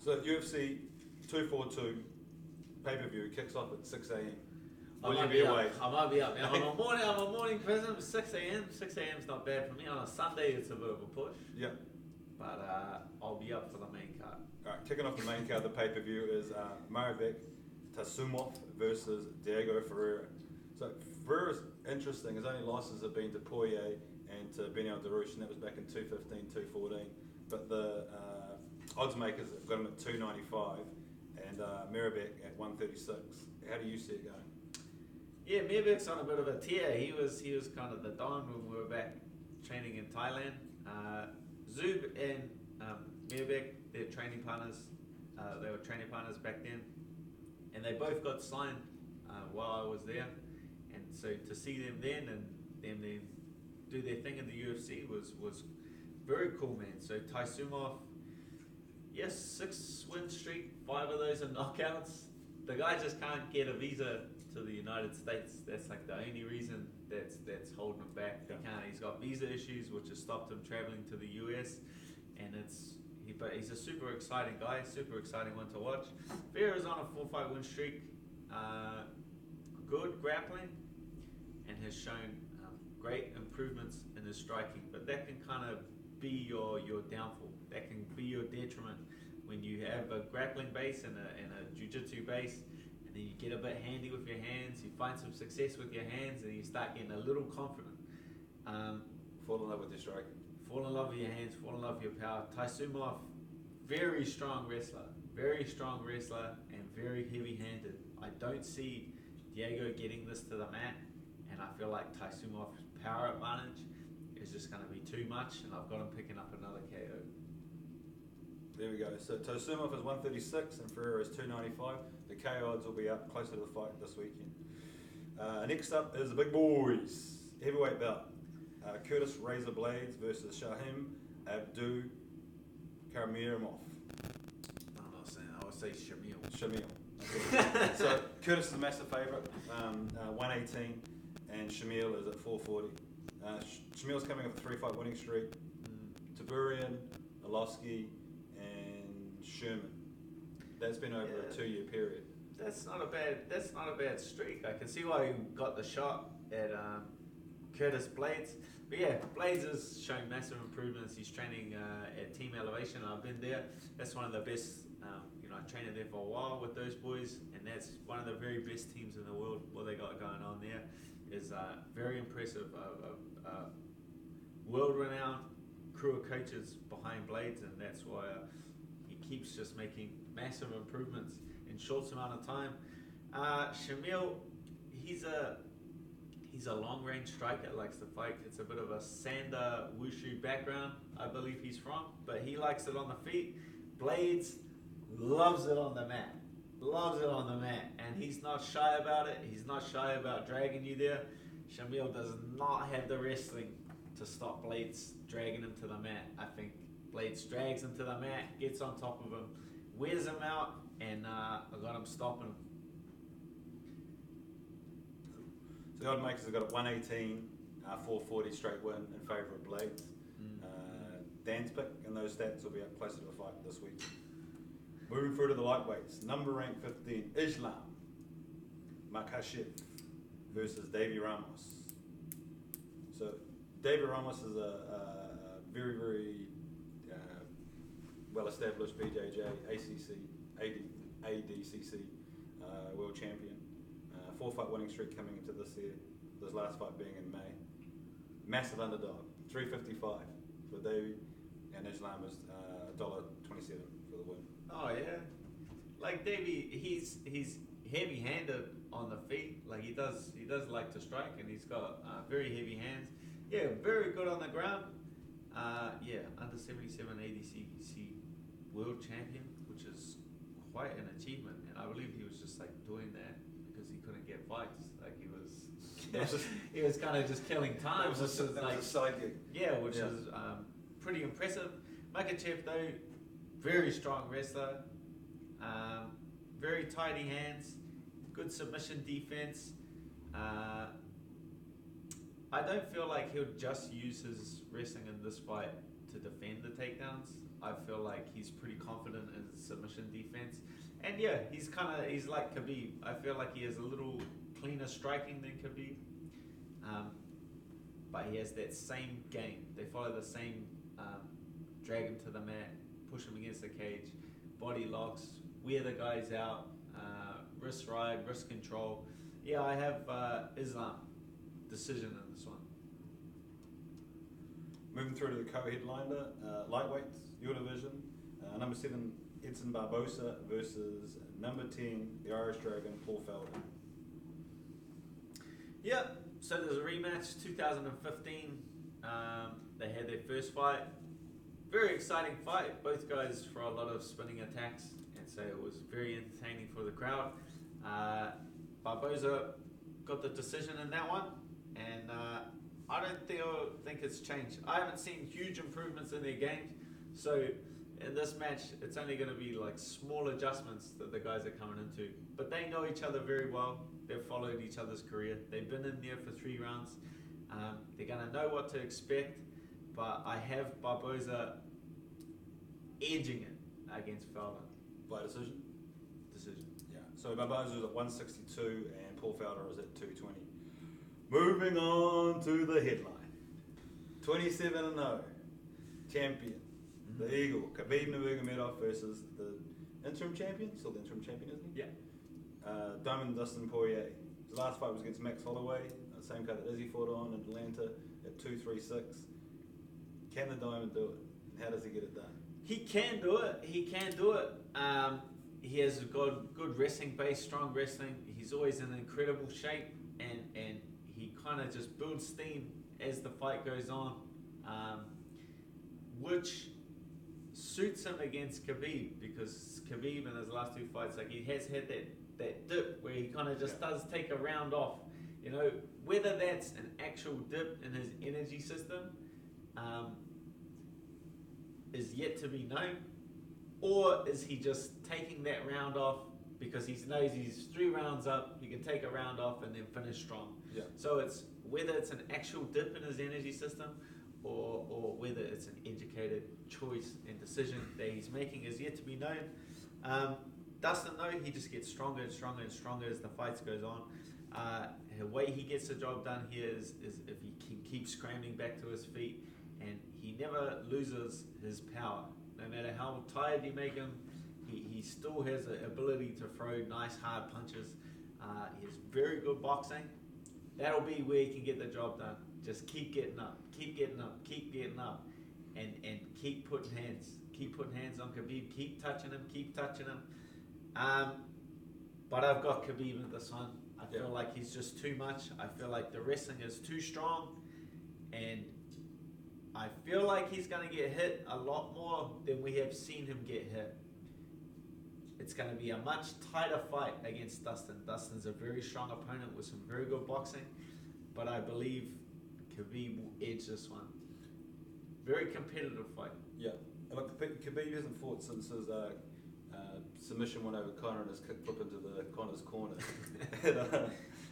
So UFC 242 pay-per-view kicks off at 6 a.m. Will you be awake? I might be up. I'm a morning person. 6 a.m. 6 a.m. is not bad for me. On a Sunday, it's a bit of a push. Yeah. But I'll be up for the main card. All right, kicking off the main card, the pay-per-view is Maribek Tasumov versus Diego Ferreira. So Ferreira's interesting. His only losses have been to Poirier and to Benio Darush, and that was back in 215, 214. But the odds makers have got him at 295 and Maribek at 136. How do you see it going? Yeah, Maribek's on a bit of a tear. He was kind of the don when we were back training in Thailand. Zub and Maribek, they're training partners. They were training partners back then, and they both got signed while I was there. And so to see them then and them then do their thing in the UFC was very cool, man. So Taisumov, yes, 6 win streak, 5 of those are knockouts. The guy just can't get a visa to the United States. That's like the only reason that's holding him back. He can't. He's got visa issues, which has stopped him traveling to the US, and but he's a super exciting guy, super exciting one to watch. Ferreira's on a 4-fight win streak, good grappling, and has shown great improvements in his striking. But that can kind of be your downfall. That can be your detriment when you have a grappling base and a jiu-jitsu base. And then you get a bit handy with your hands, you find some success with your hands, and you start getting a little confident. Fall in love with your striking. Fall in love with your hands, fall in love with your power. Taisumov, very strong wrestler, and very heavy-handed. I don't see Diego getting this to the mat, and I feel like Taisumov's power advantage is just going to be too much, and I've got him picking up another KO. There we go. So Taisumov is 136 and Ferreira is 295. The KO odds will be up closer to the fight this weekend. Next up is the big boys. Heavyweight bout. Curtis Razor Blaydes versus Shahim Abdurakhimov. I'm not saying, I would say Shamil. So Curtis is a massive favourite, 118, and Shamil is at 440. Shamil's coming off a 3-fight winning streak. Taburian, Olofsky, and Sherman. That's been over a 2-year period. That's not a bad streak. I can see why he got the shot at Curtis Blaydes. But yeah, Blaydes is showing massive improvements. He's training at Team Elevation. I've been there. That's one of the best. I trained there for a while with those boys, and that's one of the very best teams in the world. What they got going on there is very impressive. World-renowned crew of coaches behind Blaydes, and that's why he keeps just making massive improvements in short amount of time. Shamil, he's a long-range striker, likes to fight. It's a bit of a Sander Wushu background, I believe he's from, but he likes it on the feet. Blaydes loves it on the mat, and he's not shy about it. He's not shy about dragging you there. Shamil does not have the wrestling to stop Blaydes dragging him to the mat. I think Blaydes drags him to the mat, gets on top of him, wears him out, and I got him stopping him. So the odd makers have got a 118, 440 straight win in favour of Blaydes. Dan's pick, and those stats will be up closer to the fight this week. Moving through to the lightweights, number ranked 15, Islam Makhachev versus Davy Ramos. So Davy Ramos is a very, very well-established BJJ, ACC, ADCC world champion. 4-fight winning streak coming into this year. This last fight being in May. Massive underdog, 355 for Davy, and Islam is $1.27 for the win. Oh yeah, like Davey, he's heavy-handed on the feet. Like he does like to strike, and he's got very heavy hands. Yeah, very good on the ground. Under 77 ADCC world champion, which is quite an achievement. And I believe he was just like doing that because he couldn't get fights. Like he was kind of just killing time. It was a side gig. Yeah, which is pretty impressive. Makhachev though, very strong wrestler, very tidy hands, good submission defense. I don't feel like he'll just use his wrestling in this fight to defend the takedowns. I feel like he's pretty confident in his submission submission defense. And yeah, he's like Khabib. I feel like he has a little cleaner striking than Khabib. But he has that same game. They follow the same drag him to the mat, push him against the cage, body locks, wear the guys out, wrist ride, wrist control. Yeah, I have Islam decision in this one. Moving through to the co-headliner, lightweights, your division. Number 7, Edson Barboza versus number 10, the Irish Dragon, Paul Felder. Yeah, so there's a rematch, 2015. They had their first fight. Very exciting fight. Both guys for a lot of spinning attacks, and so it was very entertaining for the crowd. Barboza got the decision in that one, and I don't think it's changed. I haven't seen huge improvements in their games, so in this match, it's only going to be like small adjustments that the guys are coming into. But they know each other very well. They've followed each other's career. They've been in there for 3 rounds. They're going to know what to expect. But I have Barboza edging it against Felder. By decision? Decision. Yeah. So Barboza is at 162 and Paul Felder is at 220. Moving on to the headline. 27-0. Champion. The Eagle. Khabib Nurmagomedov versus the interim champion. Still the interim champion, isn't he? Yeah. Diamond Dustin Poirier. His last fight was against Max Holloway, the same card that Izzy fought on in Atlanta at 236. Can the Diamond do it? How does he get it done? He can do it. He can do it. He has got good wrestling base, strong wrestling. He's always in incredible shape, and he kind of just builds steam as the fight goes on, which suits him against Khabib, because Khabib in his last 2 fights, like, he has had that dip where he kind of just does take a round off. You know, whether that's an actual dip in his energy system is yet to be known, or is he just taking that round off because he knows he's 3 rounds up, he can take a round off and then finish strong. Yeah. So it's whether it's an actual dip in his energy system or whether it's an educated choice and decision that he's making is yet to be known. Dustin, though, he just gets stronger and stronger and stronger as the fights goes on. The way he gets the job done here is if he can keep scrambling back to his feet, and he never loses his power. No matter how tired you make him, he still has the ability to throw nice hard punches. He has very good boxing. That'll be where he can get the job done. Just keep getting up, keep getting up, keep getting up, and keep putting hands. Keep putting hands on Khabib, keep touching him, keep touching him. But I've got Khabib in this one. I feel like he's just too much. I feel like the wrestling is too strong, and I feel like he's going to get hit a lot more than we have seen him get hit. It's going to be a much tighter fight against Dustin. Dustin's a very strong opponent with some very good boxing, but I believe Khabib will edge this one. Very competitive fight. Yeah. And look, Khabib hasn't fought since his submission went over Conor and his kick flip into the Conor's corner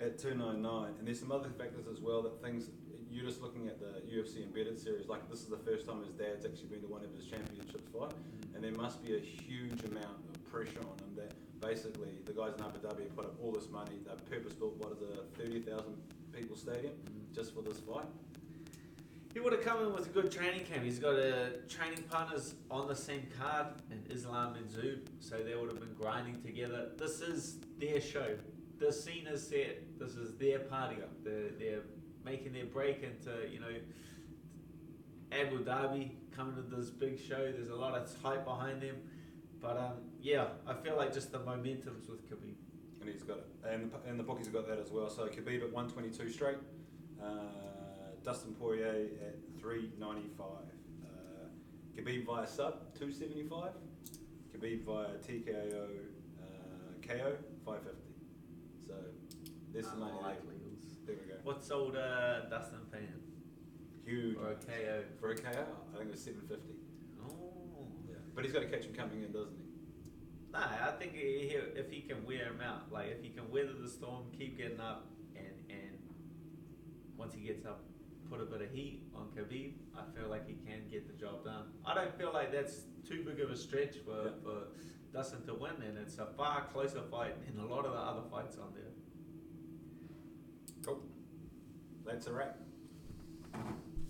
at 299. And there's some other factors as well that things, you're just looking at the UFC embedded series, like this is the first time his dad's actually been to one of his championships fight, and there must be a huge amount of pressure on him that basically the guys in Abu Dhabi have put up all this money, they've purpose-built, what is it, a 30,000 people stadium just for this fight. He would have come in with a good training camp. He's got training partners on the same card in Islam and Zub, so they would have been grinding together. This is their show. The scene is set. This is their party. They're making their break into, Abu Dhabi, coming to this big show. There's a lot of hype behind them. But I feel like just the momentum's with Khabib. And he's got it. And the bookies have got that as well. So Khabib at 122 straight. Dustin Poirier at 395. Khabib via sub, 275. Khabib via TKO, KO, 550. So there's some money there. There we go. What's old Dustin paying? Huge. For a KO? For a KO, I think it was 750. Oh. Yeah. But he's got to catch him coming in, doesn't he? Nah, I think if he can wear him out, like if he can weather the storm, keep getting up, and once he gets up, put a bit of heat on Khabib, I feel like he can get the job done. I don't feel like that's too big of a stretch for Allison to win, and it's a far closer fight than a lot of the other fights on there. Cool. That's a wrap.